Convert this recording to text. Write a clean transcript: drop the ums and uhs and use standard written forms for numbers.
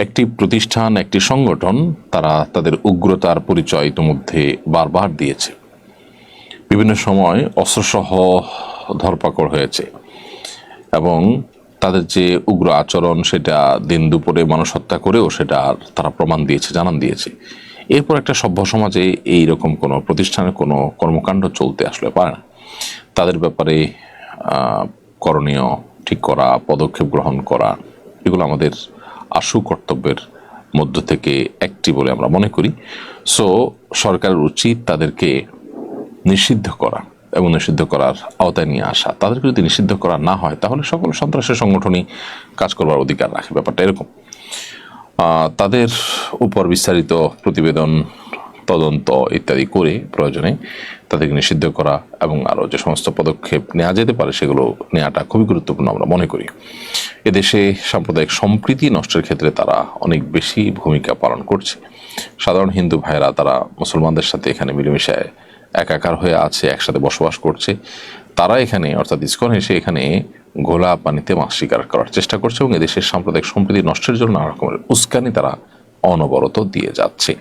একটি প্রতিষ্ঠান, একটি সংগঠন, তারা তাদের উগ্রতার পরিচয় ইতিমধ্যে বারবার দিয়েছে। বিভিন্ন সময় অস্ত্রসহ ধরপাকড় হয়েছে এবং তাদের যে উগ্র আচরণ সেটা দিন দুপুরে মানুষ হত্যা করেও সেটা তারা প্রমাণ দিয়েছে, জানান দিয়েছে। এরপর একটা সভ্য সমাজে এইরকম কোনো প্রতিষ্ঠানের কোনো কর্মকাণ্ড চলতে আসলে পারে না। তাদের ব্যাপারে করণীয় ঠিক করা, পদক্ষেপ গ্রহণ করা, এগুলো আমাদের আশু কর্তব্যের মধ্য থেকে একটি বলে আমরা মনে করি। সো সরকারের উচিত তাদেরকে নিষিদ্ধ করা এবং নিষিদ্ধ করার আওতায় নিয়ে আসা। তাদেরকে যদি নিষিদ্ধ করা না হয় তাহলে সকল সন্ত্রাসী সংগঠনই কাজ করবার অধিকার রাখে। ব্যাপারটা এরকম। তাদের উপর বিস্তারিত প্রতিবেদন, তদন্ত ইত্যাদি করে প্রয়োজনে তাদেরকে নিষিদ্ধ করা এবং আরও যে সমস্ত পদক্ষেপ নেওয়া যেতে পারে সেগুলো নেওয়াটা খুবই গুরুত্বপূর্ণ আমরা মনে করি। এদেশে সাম্প্রদায়িক সম্প্রীতি নষ্টের ক্ষেত্রে তারা অনেক বেশি ভূমিকা পালন করছে। সাধারণ হিন্দু ভাইরা তারা মুসলমানদের সাথে এখানে মিলেমিশে একাকার হয়ে আছে, একসাথে বসবাস করছে। তারা এখানে অর্থাৎ ইসকন এসে এখানে ঘোলা পানিতে মাছ শিকার করার চেষ্টা করছে এবং এদেশের সাম্প্রদায়িক সম্প্রীতি নষ্টের জন্য নানা রকমের উস্কানি তারা অনবরত দিয়ে যাচ্ছে।